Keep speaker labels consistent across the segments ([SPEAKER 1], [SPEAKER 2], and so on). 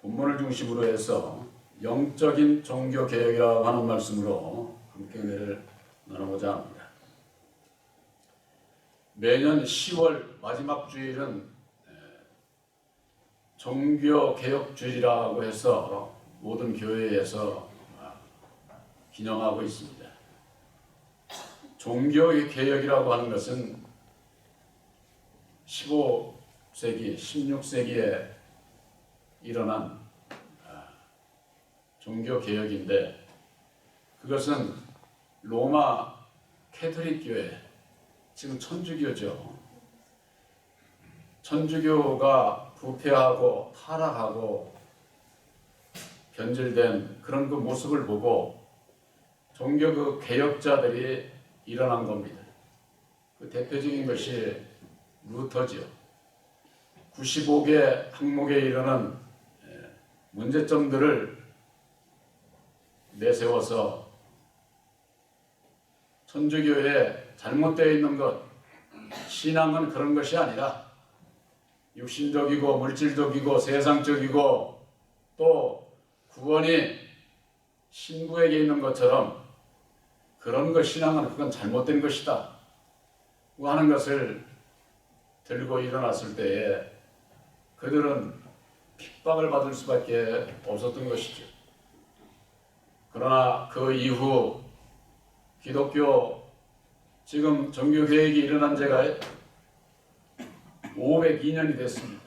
[SPEAKER 1] 본문을 중심으로 해서 영적인 종교개혁이라고 하는 말씀으로 함께 은혜를 나눠보자 합니다. 매년 10월 마지막 주일은 종교개혁주일이라고 해서 모든 교회에서 기념하고 있습니다. 종교개혁이라고 하는 것은 15세기, 16세기에 일어난 종교개혁인데, 그것은 로마 캐톨릭 교회, 지금 천주교죠. 천주교가 부패하고 타락하고 변질된 그런 그 모습을 보고 종교 그 개혁자들이 일어난 겁니다. 그 대표적인 것이 루터지요. 95개 항목에 이르는 문제점들을 내세워서 천주교에 잘못되어 있는 것, 신앙은 그런 것이 아니라 육신적이고 물질적이고 세상적이고 또 구원이 신부에게 있는 것처럼 그런 것, 신앙은 그건 잘못된 것이다 하는 것을 들고 일어났을 때에 그들은 핍박을 받을 수밖에 없었던 것이죠. 그러나 그 이후 기독교, 지금 종교개혁이 일어난 지가 502년이 됐습니다.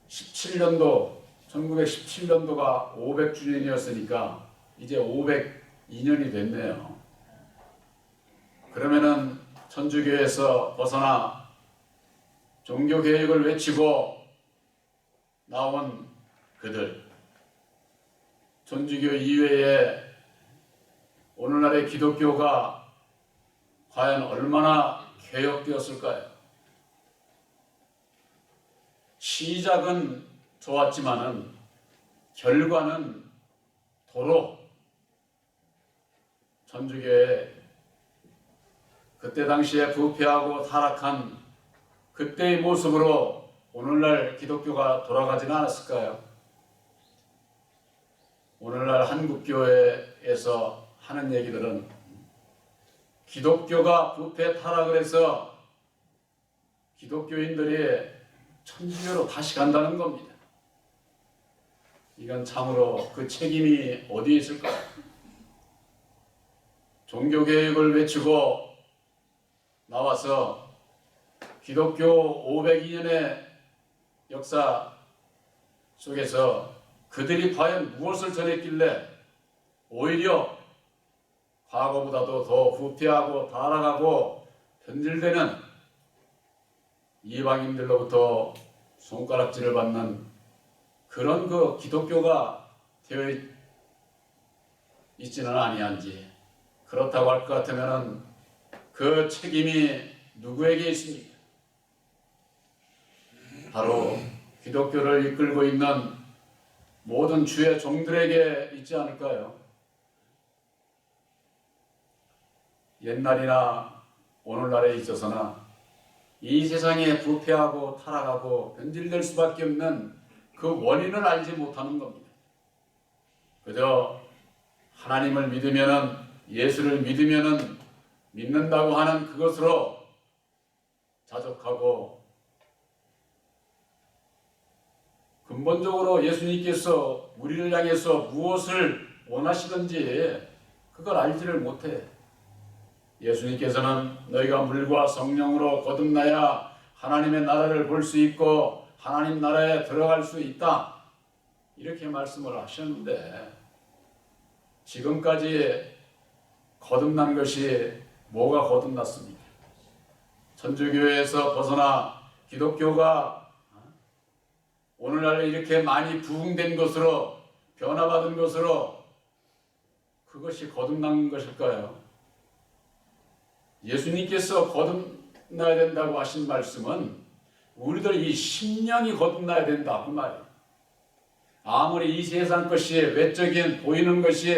[SPEAKER 1] 1917년도가 500주년이었으니까 이제 502년이 됐네요. 그러면은 천주교에서 벗어나 종교개혁을 외치고 나온 그들, 천주교 이외에 오늘날의 기독교가 과연 얼마나 개혁되었을까요? 시작은 좋았지만은 결과는 도로 천주교의 그때 당시에 부패하고 타락한 그때의 모습으로 오늘날 기독교가 돌아가지는 않았을까요? 오늘날 한국교회에서 하는 얘기들은 기독교가 부패 타락을 해서 기독교인들이 천주교로 다시 간다는 겁니다. 이건 참으로 그 책임이 어디에 있을까요? 종교개혁을 외치고 나와서 기독교 502년의 역사 속에서 그들이 과연 무엇을 전했길래 오히려 과거보다도 더 부패하고 타락하고 변질되는 이방인들로부터 손가락질을 받는 그런 그 기독교가 되어 있지는 아니한지, 그렇다고 할 것 같으면 그 책임이 누구에게 있습니까? 바로 기독교를 이끌고 있는 모든 주의 종들에게 있지 않을까요? 옛날이나 오늘날에 있어서나 이 세상에 부패하고 타락하고 변질될 수밖에 없는 그 원인을 알지 못하는 겁니다. 그저 하나님을 믿으면은, 예수를 믿으면은 믿는다고 하는 그것으로 자족하고, 근본적으로 예수님께서 우리를 향해서 무엇을 원하시든지 그걸 알지를 못해. 예수님께서는 너희가 물과 성령으로 거듭나야 하나님의 나라를 볼 수 있고 하나님 나라에 들어갈 수 있다, 이렇게 말씀을 하셨는데, 지금까지 거듭난 것이 뭐가 거듭났습니까? 천주교에서 벗어나 기독교가 오늘날 이렇게 많이 부흥된 것으로, 변화받은 것으로, 그것이 거듭난 것일까요? 예수님께서 거듭나야 된다고 하신 말씀은 우리들 이 심령이 거듭나야 된다, 그 말이에요. 아무리 이 세상 것이, 외적인 보이는 것이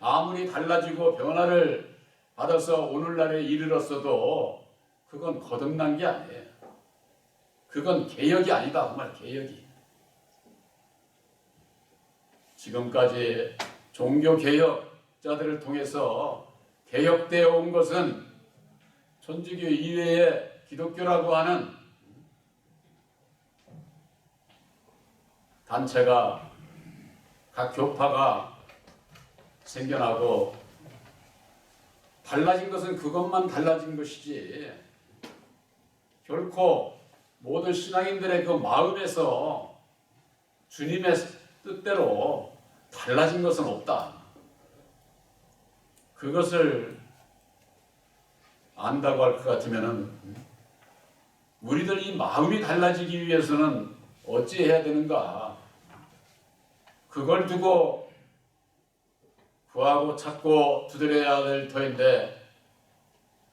[SPEAKER 1] 아무리 달라지고 변화를 받아서 오늘날에 이르렀어도 그건 거듭난 게 아니에요. 그건 개혁이 아니다, 그 말, 개혁이. 지금까지 종교 개혁자들을 통해서 개혁되어 온 것은 천주교 이외의 기독교라고 하는 단체가, 각 교파가 생겨나고 달라진 것은 그것만 달라진 것이지 결코 모든 신앙인들의 그 마음에서 주님의 뜻대로 달라진 것은 없다. 그것을 안다고 할 것 같으면은 우리들 이 마음이 달라지기 위해서는 어찌 해야 되는가? 그걸 두고 구하고 찾고 두드려야 될 터인데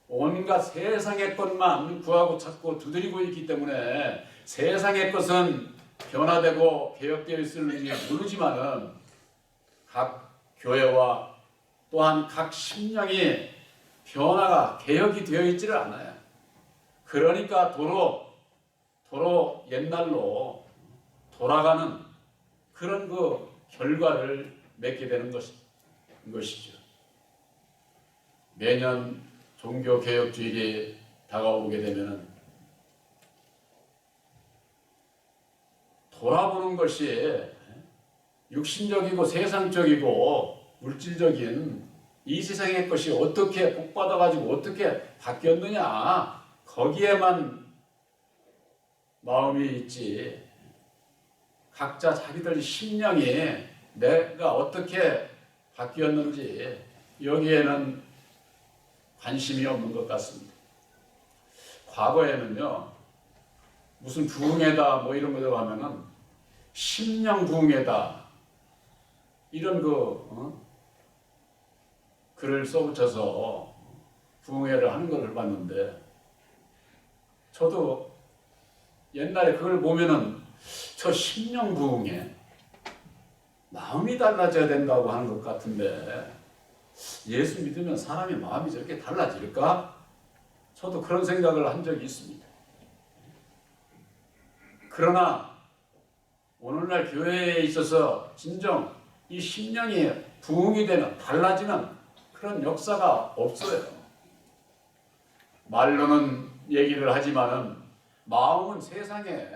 [SPEAKER 1] 온갖 세상의 것만 구하고 찾고 두드리고 있기 때문에 세상의 것은 변화되고 개혁되어 있을지 모르지만은 각 교회와 또한 각 심령이 변화가 개혁이 되어 있지를 않아요. 그러니까 도로 옛날로 돌아가는 그런 그 결과를 맺게 되는 것이죠. 매년 종교개혁주일이 다가오게 되면은 돌아보는 것이 육신적이고 세상적이고 물질적인 이 세상의 것이 어떻게 복받아가지고 어떻게 바뀌었느냐, 거기에만 마음이 있지 각자 자기들 심령이 내가 어떻게 바뀌었는지 여기에는 관심이 없는 것 같습니다. 과거에는요, 무슨 부흥회다 뭐 이런 거 하면은 심령 부흥회다 이런 글을 써붙여서 부흥회를 하는 것을 봤는데, 저도 옛날에 그걸 보면은 저 심령 부흥회 마음이 달라져야 된다고 하는 것 같은데 예수 믿으면 사람의 마음이 저렇게 달라질까? 저도 그런 생각을 한 적이 있습니다. 그러나 오늘날 교회에 있어서 진정 이 심령이 부흥이 되는, 달라지는 그런 역사가 없어요. 말로는 얘기를 하지만은 마음은 세상에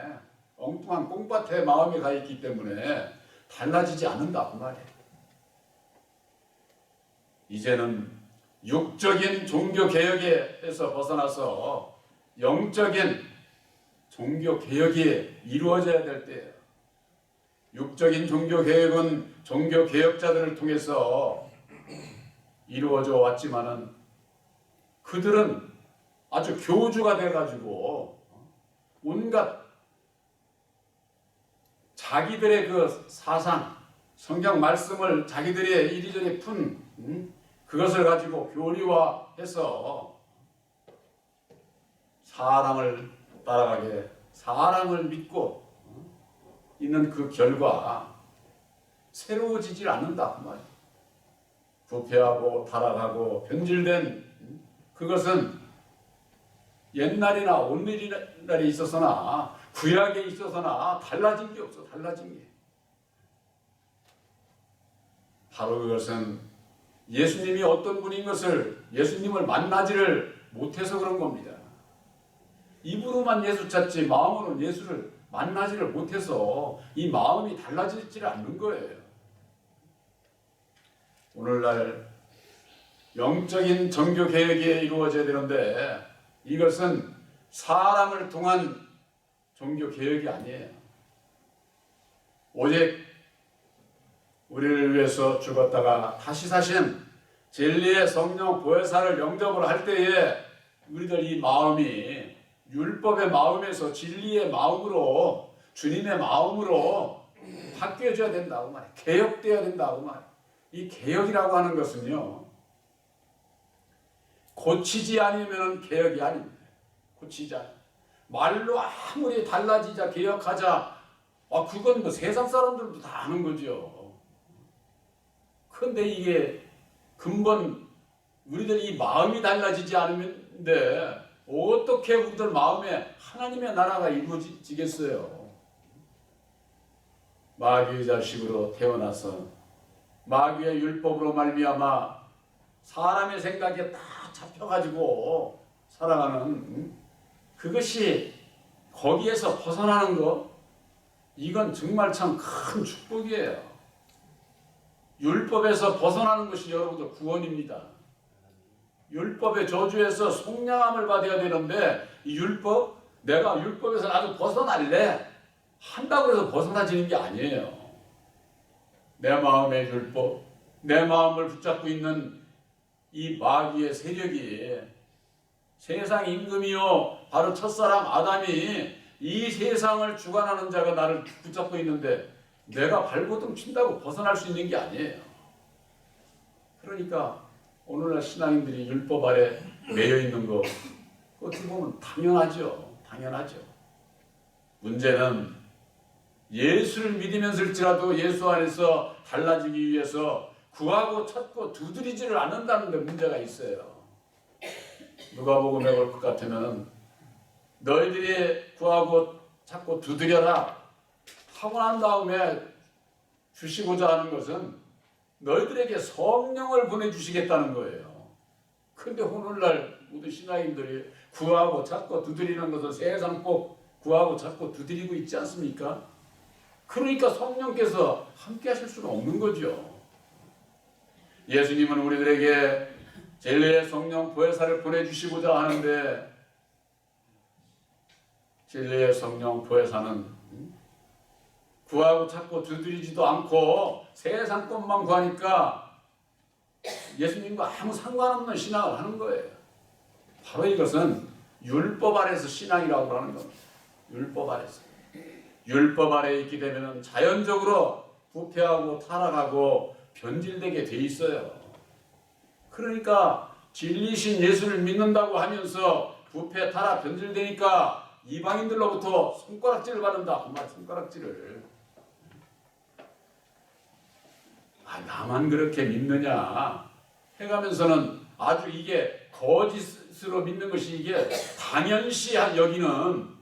[SPEAKER 1] 엉뚱한 꽁밭에 마음이 가 있기 때문에 달라지지 않는다 그 말이에요. 이제는 육적인 종교 개혁에서 벗어나서 영적인 종교 개혁이 이루어져야 될 때예요. 육적인 종교 개혁은 종교 개혁자들을 통해서 이루어져 왔지만은 그들은 아주 교주가 돼가지고 온갖 자기들의 그 사상, 성경 말씀을 자기들이 이리저리 푼 그것을 가지고 교리화해서 사람을 따라가게, 사람을 믿고 있는 그 결과 새로워지질 않는다 그 말이에요. 부패하고 타락하고 변질된 그것은 옛날이나 오늘날에 있어서나 구약에 있어서나 달라진 게 없어. 달라진 게 바로 그것은 예수님이 어떤 분인 것을, 예수님을 만나지를 못해서 그런 겁니다. 입으로만 예수 찾지 마음으로는 예수를 만나지를 못해서 이 마음이 달라지질 않는 거예요. 오늘날 영적인 종교 개혁이 이루어져야 되는데 이것은 사람을 통한 종교 개혁이 아니에요. 오직 우리를 위해서 죽었다가 다시 사신 진리의 성령 보혜사를 영접을 할 때에 우리들 이 마음이 율법의 마음에서 진리의 마음으로, 주님의 마음으로 바뀌어져야 된다고 말이에요. 개혁되어야 된다고 말이에요. 이 개혁이라고 하는 것은요, 고치지 않으면 개혁이 아닙니다. 고치지 않으면. 말로 아무리 달라지자, 개혁하자, 그건 뭐 세상 사람들도 다 아는 거죠. 그런데 이게 근본 우리들 이 마음이 달라지지 않으면데 어떻게 우리들 마음에 하나님의 나라가 이루어지겠어요? 마귀의 자식으로 태어나서 마귀의 율법으로 말미암아 사람의 생각에 딱 잡혀가지고 살아가는 그것이 거기에서 벗어나는 거, 이건 정말 참 큰 축복이에요. 율법에서 벗어나는 것이 여러분들 구원입니다. 율법의 저주에서 속량함을 받아야 되는데 이 율법, 내가 율법에서 나도 벗어날래 한다고 해서 벗어나지는 게 아니에요. 내 마음의 율법, 내 마음을 붙잡고 있는 이 마귀의 세력이, 세상 임금이요 바로 첫사람 아담이 이 세상을 주관하는 자가 나를 붙잡고 있는데 내가 발버둥 친다고 벗어날 수 있는 게 아니에요. 그러니까 오늘날 신앙인들이 율법 아래 매여 있는 거 어떻게 보면 당연하죠. 당연하죠. 문제는 예수를 믿으면서일지라도 예수 안에서 달라지기 위해서 구하고 찾고 두드리지를 않는다는 데 문제가 있어요. 누가복음에 올 것 같으면 너희들이 구하고 찾고 두드려라 하고 난 다음에 주시고자 하는 것은 너희들에게 성령을 보내주시겠다는 거예요. 근데 오늘날 모든 신앙인들이 구하고 찾고 두드리는 것은 세상 꼭 구하고 찾고 두드리고 있지 않습니까? 그러니까 성령께서 함께 하실 수는 없는 거죠. 예수님은 우리들에게 진리의 성령 보혜사를 보내주시고자 하는데 진리의 성령 보혜사는 구하고 찾고 두드리지도 않고 세상 것만 구하니까 예수님과 아무 상관없는 신앙을 하는 거예요. 바로 이것은 율법 아래서 신앙이라고 하는 겁니다. 율법 아래서. 율법 아래에 있게 되면 자연적으로 부패하고 타락하고 변질되게 돼 있어요. 그러니까 진리신 예수를 믿는다고 하면서 부패, 타락, 변질되니까 이방인들로부터 손가락질을 받는다. 정말 손가락질을. 나만 그렇게 믿느냐 해가면서는 아주 이게 거짓으로 믿는 것이 이게 당연시 여기는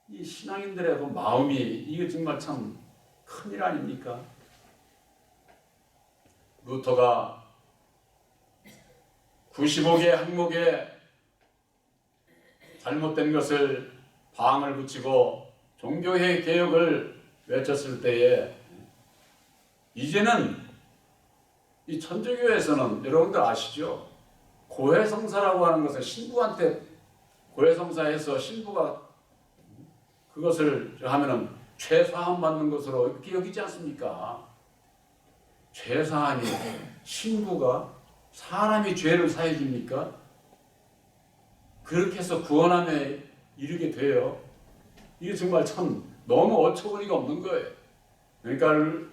[SPEAKER 1] 이 신앙인들의 그 마음이 이게 정말 참 큰일 아닙니까? 루터가 95개 항목에 잘못된 것을 방을 붙이고 종교의 개혁을 외쳤을 때에 이제는 이 천주교에서는 여러분들 아시죠? 고해성사라고 하는 것은 신부한테 고해성사해서 신부가 그것을 하면은 죄사함 받는 것으로 이렇게 여기지 않습니까? 죄사함이 신부가 사람이 죄를 사해 줍니까? 그렇게 해서 구원함에 이르게 돼요. 이게 정말 참 너무 어처구니가 없는 거예요. 그러니까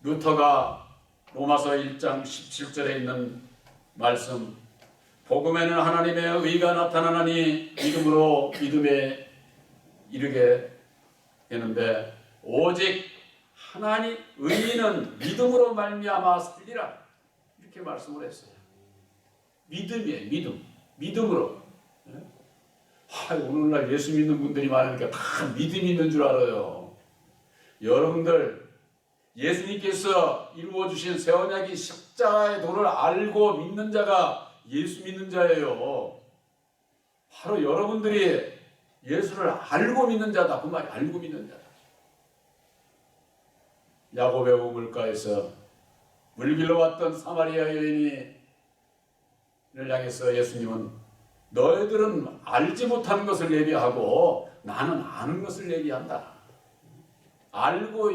[SPEAKER 1] 루터가 로마서 1장 17절에 있는 말씀, 복음에는 하나님의 의가 나타나나니 믿음으로 믿음에 이르게 되는데 오직 하나님 의인은 믿음으로 말미암아 살리라 이렇게 말씀을 했어요. 믿음이에요. 믿음으로. 오늘날 예수 믿는 분들이 많으니까 다 믿음이 있는 줄 알아요. 여러분들 예수님께서 이루어주신 새 언약이 십자가의 도를 알고 믿는 자가 예수 믿는 자예요. 바로 여러분들이 예수를 알고 믿는 자다. 그 말이 알고 믿는 자다. 야곱의 우물가에서 물길로 왔던 사마리아 여인을 향해서 예수님은 너희들은 알지 못하는 것을 예비하고 나는 아는 것을 얘기한다. 알고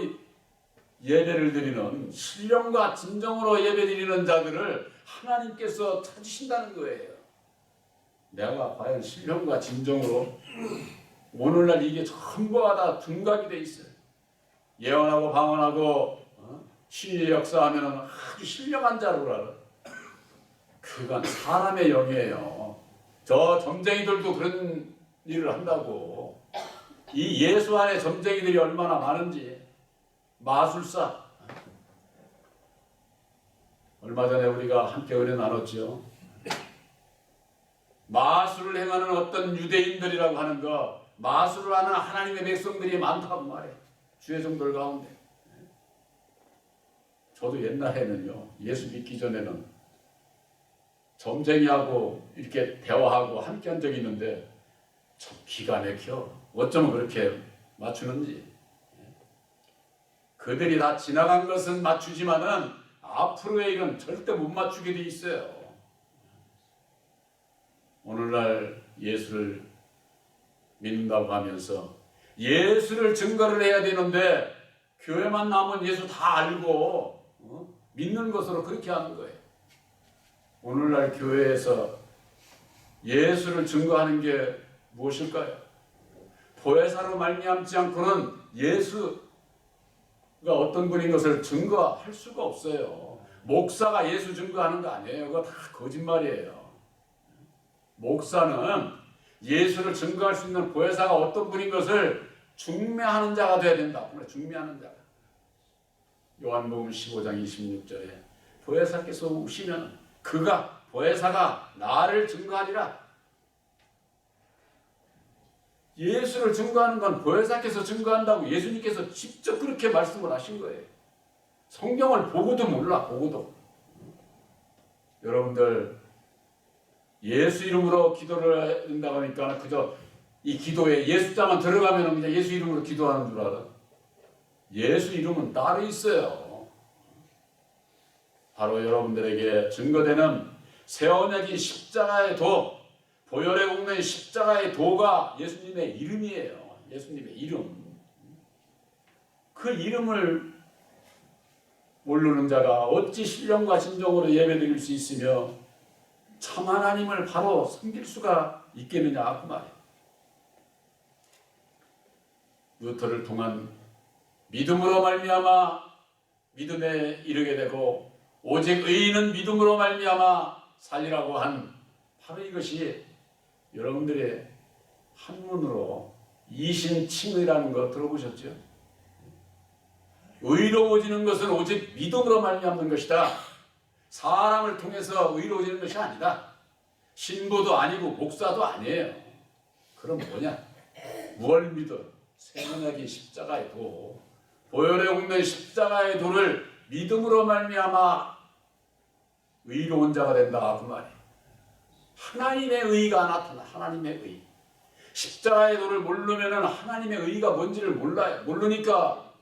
[SPEAKER 1] 예배를 드리는 신령과 진정으로 예배 드리는 자들을 하나님께서 찾으신다는 거예요. 내가 과연 신령과 진정으로 오늘날 이게 전부가 다 둔갑이 돼 있어요. 예언하고 방언하고 신의 역사하면 아주 신령한 자로 알아. 그건 사람의 영이에요. 저 점쟁이들도 그런 일을 한다고. 이 예수 안에 점쟁이들이 얼마나 많은지. 마술사. 얼마 전에 우리가 함께 은혜 나눴죠. 마술을 행하는 어떤 유대인들이라고 하는 거, 마술을 하는 하나님의 백성들이 많다고 말해. 주의 종들 가운데. 저도 옛날에는요, 예수 믿기 전에는 점쟁이하고 이렇게 대화하고 함께 한 적이 있는데 참 기가 막혀. 어쩌면 그렇게 맞추는지. 그들이 다 지나간 것은 맞추지만은 앞으로의 일은 절대 못 맞추게 돼 있어요. 오늘날 예수를 믿는다고 하면서 예수를 증거를 해야 되는데 교회만 나오면 예수 다 알고 믿는 것으로 그렇게 하는 거예요. 오늘날 교회에서 예수를 증거하는 게 무엇일까요? 보혜사로 말미암지 않고는 예수가 어떤 분인 것을 증거할 수가 없어요. 목사가 예수 증거하는 거 아니에요. 그거 다 거짓말이에요. 목사는 예수를 증거할 수 있는 보혜사가 어떤 분인 것을 중매하는 자가 되어야 된다. 중매하는 자가. 요한복음 15장 26절에 보혜사께서 오시면 그가 보혜사가 나를 증거하리라. 예수를 증거하는 건 보혜사께서 증거한다고 예수님께서 직접 그렇게 말씀을 하신 거예요. 성경을 보고도 몰라. 보고도. 여러분들 예수 이름으로 기도를 한다고 하니까 그저 이 기도에 예수자만 들어가면 그냥 예수 이름으로 기도하는 줄 알아. 예수 이름은 따로 있어요. 바로 여러분들에게 증거되는 새 언약이 십자가의 도, 보혈의 공로인 십자가의 도가 예수님의 이름이에요. 예수님의 이름. 그 이름을 모르는 자가 어찌 신령과 진정으로 예배드릴 수 있으며 참 하나님을 바로 섬길 수가 있겠느냐 그 말이에요. 루터를 통한 믿음으로 말미암아 믿음에 이르게 되고 오직 의인은 믿음으로 말미암아 살리라고 한 바로 이것이 여러분들의 한문으로 이신칭의라는 거 들어보셨죠? 의로워지는 것은 오직 믿음으로 말미암는 것이다. 사람을 통해서 의로워지는 것이 아니다. 신부도 아니고 목사도 아니에요. 그럼 뭐냐? 무엇을 믿어? 새 언약의 십자가의 도, 보혈의 공로인 십자가의 도를 믿음으로 말미암아 의로운 자가 된다 그 말이에요. 하나님의 의가 나타나. 하나님의 의. 십자가의 도를 모르면은 하나님의 의가 뭔지를 몰라요. 모르니까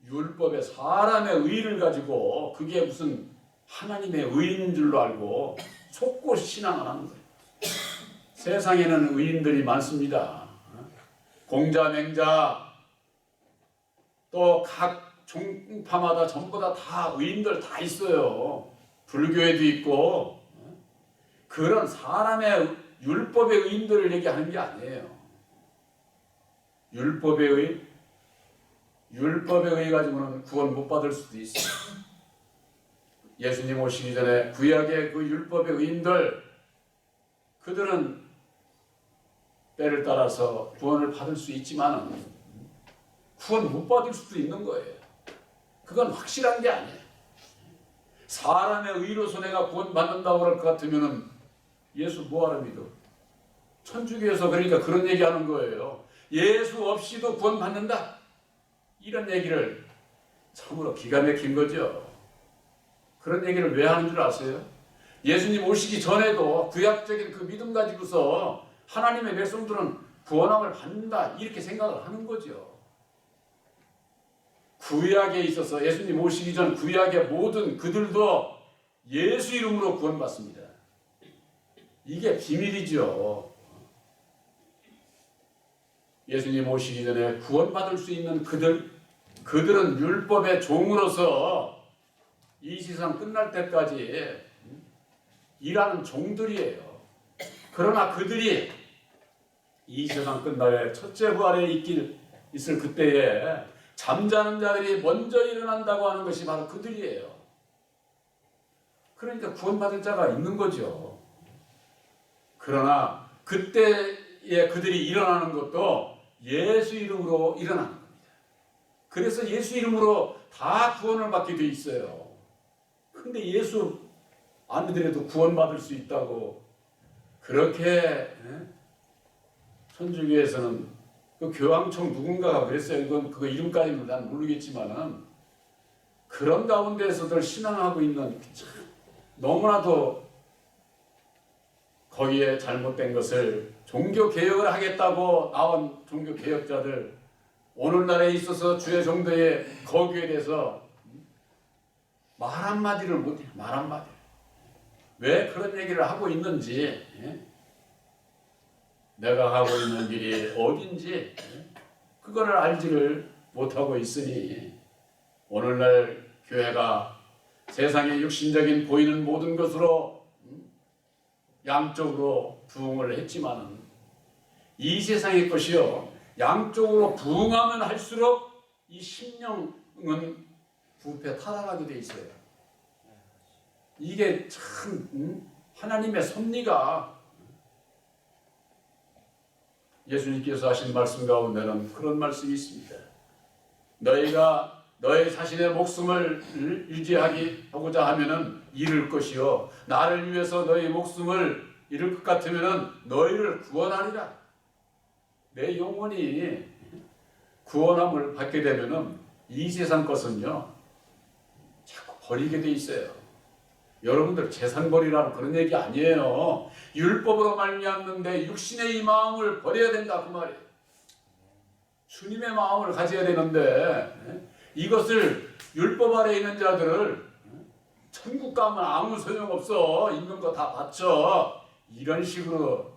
[SPEAKER 1] 율법의 사람의 의를 가지고 그게 무슨 하나님의 의인 줄로 알고 속고 신앙을 하는 거예요. 세상에는 의인들이 많습니다. 공자, 맹자 또 각 종파마다 전부 다 의인들 다 있어요. 불교에도 있고. 그런 사람의 율법의 의인들을 얘기하는 게 아니에요. 율법의 의 가지고는 구원 못 받을 수도 있어요. 예수님 오시기 전에 구약의 그 율법의 의인들, 그들은 때를 따라서 구원을 받을 수 있지만 구원 못 받을 수도 있는 거예요. 그건 확실한 게 아니에요. 사람의 의로서 내가 구원 받는다고 할 것 같으면 예수 뭐하러 믿어? 천주교에서 그러니까 그런 얘기하는 거예요. 예수 없이도 구원 받는다. 이런 얘기를 참으로 기가 막힌 거죠. 그런 얘기를 왜 하는 줄 아세요? 예수님 오시기 전에도 구약적인 그 믿음 가지고서 하나님의 백성들은 구원함을 받는다 이렇게 생각을 하는 거죠. 구약에 있어서 예수님 오시기 전 구약의 모든 그들도 예수 이름으로 구원받습니다. 이게 비밀이죠. 예수님 오시기 전에 구원받을 수 있는 그들은 율법의 종으로서 이 세상 끝날 때까지 일하는 종들이에요. 그러나 그들이 이 세상 끝날 첫째 부활에 있을 그때에 잠자는 자들이 먼저 일어난다고 하는 것이 바로 그들이에요. 그러니까 구원받을 자가 있는 거죠. 그러나 그때에 그들이 일어나는 것도 예수 이름으로 일어나는 겁니다. 그래서 예수 이름으로 다 구원을 받게 돼 있어요. 근데 예수 안 믿더라도 구원받을 수 있다고 그렇게 천주교에서는 그 교황청 누군가가 그랬어요. 이건 그거 이름까지는 난 모르겠지만은 그런 가운데에서들 신앙하고 있는 참 너무나도 거기에 잘못된 것을 종교개혁을 하겠다고 나온 종교개혁자들 오늘날에 있어서 주의 정도의 거기에 대해서 말 한마디를 못해요. 말 한마디. 왜 그런 얘기를 하고 있는지 내가 가고 있는 길이 어딘지 그거를 알지를 못하고 있으니 오늘날 교회가 세상의 육신적인 보이는 모든 것으로 양쪽으로 부흥을 했지만은 이 세상의 것이요 양쪽으로 부흥하면 할수록 이 심령은 부패 타락하게 돼 있어요. 이게 참 하나님의 섭리가 예수님께서 하신 말씀 가운데는 그런 말씀이 있습니다. 너희가 너희 자신의 목숨을 유지하고자 하면은 잃을 것이요 나를 위해서 너희 목숨을 잃을 것 같으면은 너희를 구원하리라. 내 영혼이 구원함을 받게 되면은 이 세상 것은요 자꾸 버리게 돼 있어요. 여러분들 재산 버리라는 그런 얘기 아니에요. 율법으로 말미암는데 육신의 이 마음을 버려야 된다 그 말이에요. 주님의 마음을 가져야 되는데 이것을 율법 아래 있는 자들을 천국 가면 아무 소용없어. 있는 거 다 바쳐. 이런 식으로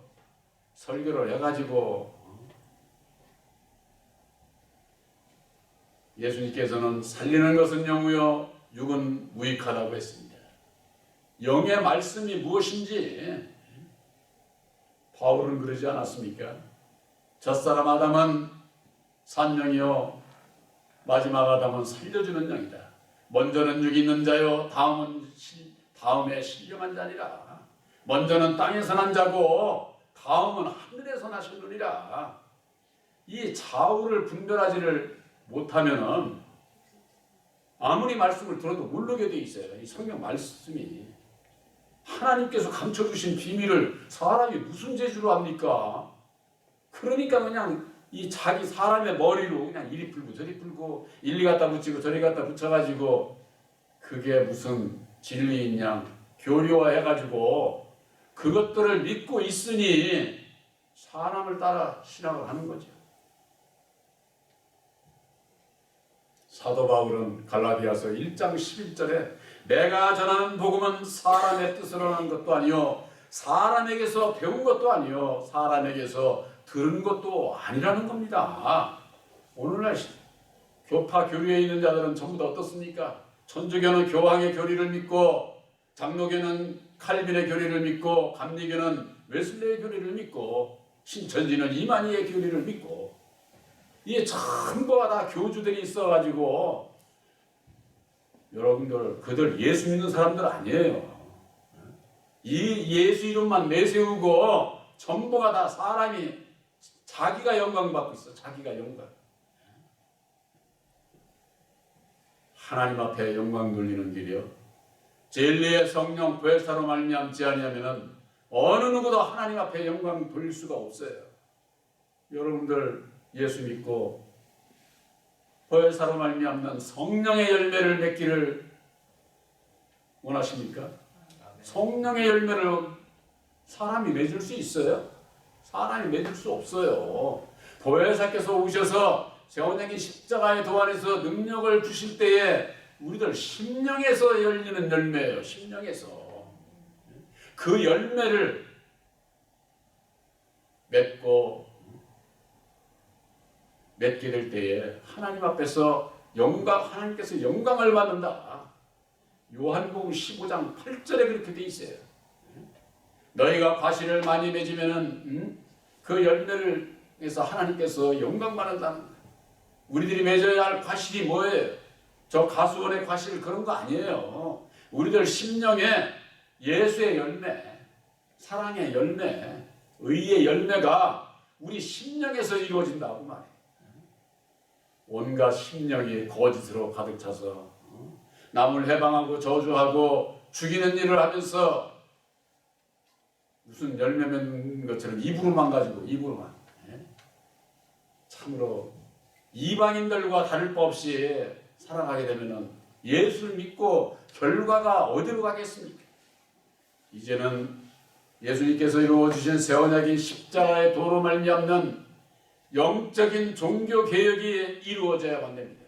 [SPEAKER 1] 설교를 해가지고 예수님께서는 살리는 것은 영이요 육은 무익하다고 했습니다. 영의 말씀이 무엇인지 바울은 그러지 않았습니까? 첫사람 아담은 산영이요 마지막 아담은 살려주는 영이다. 먼저는 육 있는 자요 다음에 신령한 자니라. 먼저는 땅에서 난 자고 다음은 하늘에서 나셨느니라. 이 좌우를 분별하지를 못하면은 아무리 말씀을 들어도 모르게 돼 있어요. 이 성경 말씀이 하나님께서 감춰주신 비밀을 사람이 무슨 재주로 합니까? 그러니까 그냥 이 자기 사람의 머리로 그냥 이리 풀고 저리 풀고 일리 갖다 붙이고 저리 갖다 붙여가지고 그게 무슨 진리인 양 교류화해가지고 그것들을 믿고 있으니 사람을 따라 신앙을 하는 거죠. 사도 바울은 갈라디아서 1장 11절에 내가 전하는 복음은 사람의 뜻으로 하는 것도 아니요 사람에게서 배운 것도 아니요 사람에게서 들은 것도 아니라는 겁니다. 오늘날 교파 교류에 있는 자들은 전부 다 어떻습니까? 천주교는 교황의 교리를 믿고 장로교는 칼빈의 교리를 믿고 감리교는 웨슬레의 교리를 믿고 신천지는 이만희의 교리를 믿고 이게 전부가 다 교주들이 있어가지고 여러분들 그들 예수 믿는 사람들 아니에요. 이 예수 이름만 내세우고 전부가 다 사람이 자기가 영광 받고 있어. 자기가 영광. 하나님 앞에 영광 돌리는 길이요. 진리의 성령 보혜사로 말미암지 아니하면은 어느 누구도 하나님 앞에 영광 돌릴 수가 없어요. 여러분들 예수 믿고 보혜사로 말미암는 성령의 열매를 맺기를 원하십니까? 성령의 열매를 사람이 맺을 수 있어요? 사람이 맺을 수 없어요. 보혜사께서 오셔서 제원장이 십자가의 도안에서 능력을 주실 때에 우리들 심령에서 열리는 열매예요. 심령에서 그 열매를 맺게 될 때에 하나님 앞에서 하나님께서 영광을 받는다. 요한복음 15장 8절에 그렇게 돼 있어요. 너희가 과실을 많이 맺으면은 그 열매를 해서 하나님께서 영광 받는다는 거예요. 우리들이 맺어야 할 과실이 뭐예요? 저 가수원의 과실 그런 거 아니에요. 우리들 심령에 예수의 열매, 사랑의 열매, 의의 열매가 우리 심령에서 이루어진다고 말해요. 온갖 심령이 거짓으로 가득 차서 남을 해방하고 저주하고 죽이는 일을 하면서 무슨 열매 맺는 것처럼 입으로만 가지고 입으로만 참으로 이방인들과 다를 바 없이 살아가게 되면은 예수를 믿고 결과가 어디로 가겠습니까? 이제는 예수님께서 이루어주신 새 언약인 십자가의 도로 말미암는 영적인 종교 개혁이 이루어져야만 됩니다.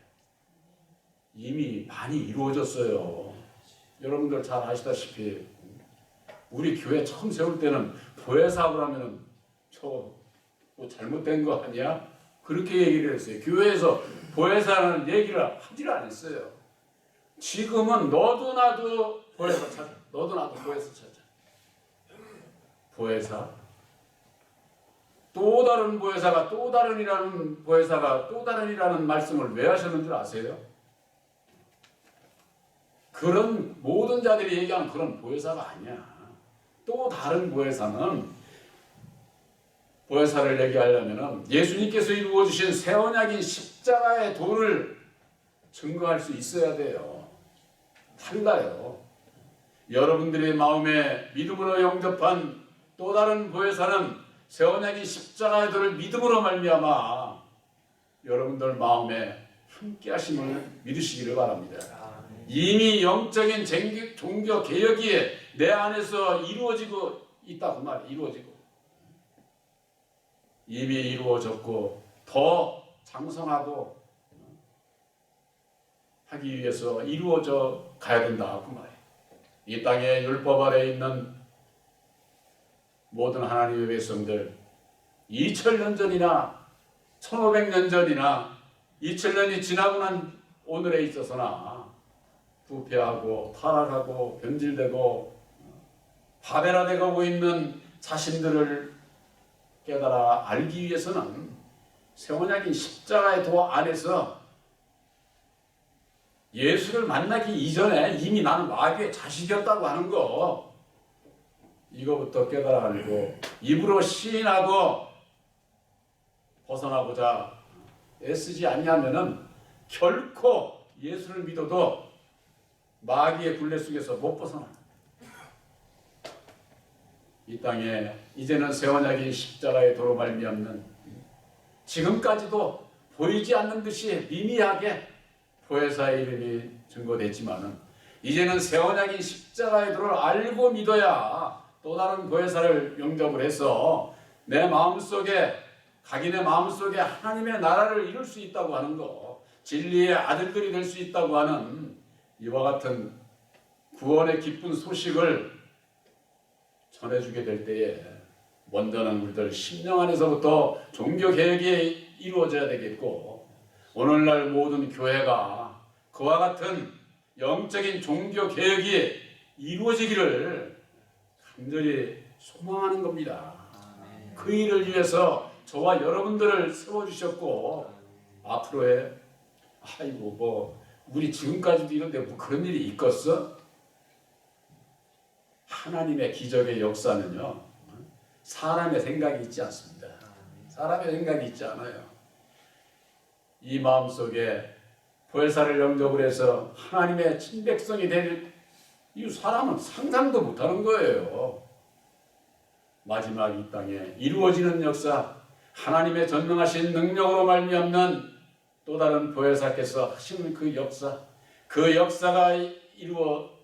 [SPEAKER 1] 이미 많이 이루어졌어요. 여러분들 잘 아시다시피 우리 교회 처음 세울 때는 보혜사업을 하면은 뭐 잘못된 거 아니야? 그렇게 얘기를 했어요. 교회에서 보혜사라는 얘기를 하지를 않았어요. 지금은 너도 나도 보혜사 찾아. 너도 나도 보혜사 찾아. 보혜사? 또 다른 보혜사가 또 다른이라는 보혜사가 또 다른이라는 말씀을 왜 하셨는 줄 아세요? 그런 모든 자들이 얘기하는 그런 보혜사가 아니야. 또 다른 보혜사는 보혜사를 얘기하려면 예수님께서 이루어주신 새 언약인 십자가의 도를 증거할 수 있어야 돼요. 달라요. 여러분들의 마음에 믿음으로 영접한 또 다른 보혜사는 새 언약인 십자가의 도를 믿음으로 말미암아 여러분들 마음에 함께 하심을 믿으시기를 바랍니다. 이미 영적인 종교 개혁이 내 안에서 이루어지고 있다고 말이에요. 이루어지고 이미 이루어졌고 더 장성하고 하기 위해서 이루어져 가야 된다 그 말이에요. 이 땅에 율법 아래 있는 모든 하나님의 백성들 2000년 전이나 1500년 전이나 2000년이 지나고 난 오늘에 있어서나 부패하고 타락하고 변질되고 바벨화되어 가고 있는 자신들을 깨달아 알기 위해서는 새 언약인 십자가의 도 안에서 예수를 만나기 이전에 이미 나는 마귀의 자식이었다고 하는 거 이거부터 깨달아 알고 입으로 시인하고 벗어나고자 애쓰지 않냐면은 결코 예수를 믿어도 마귀의 굴레 속에서 못 벗어나. 이 땅에 이제는 새 언약인 십자가의 도로 말미암는 지금까지도 보이지 않는 듯이 미미하게 보혜사의 이름이 증거됐지만은 이제는 새 언약인 십자가의 도를 알고 믿어야 또 다른 보혜사를 영접을 해서 내 마음속에 각인의 마음속에 하나님의 나라를 이룰 수 있다고 하는 거, 진리의 아들들이 될 수 있다고 하는 이와 같은 구원의 기쁜 소식을 전해주게 될 때에 먼저는 우리들 심령 안에서부터 종교개혁이 이루어져야 되겠고 오늘날 모든 교회가 그와 같은 영적인 종교개혁이 이루어지기를 간절히 소망하는 겁니다. 그 일을 위해서 저와 여러분들을 세워주셨고 앞으로의 아이고 뭐 우리 지금까지도 이런데 뭐 그런 일이 있겠어? 하나님의 기적의 역사는요 사람의 생각이 있지 않습니다. 사람의 생각이 있지 않아요. 이 마음속에 보혜사를 영접을 해서 하나님의 친백성이 될 이 사람은 상상도 못하는 거예요. 마지막 이 땅에 이루어지는 역사 하나님의 전능하신 능력으로 말미암는 또 다른 보혜사께서 하시는 그 역사가 이루어지고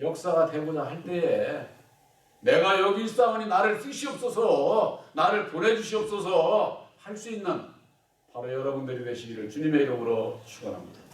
[SPEAKER 1] 역사가 되고자 할 때에 내가 여기 있사오니 나를 쓰시옵소서 나를 보내주시옵소서 할 수 있는 바로 여러분들이 되시기를 주님의 이름으로 축원합니다.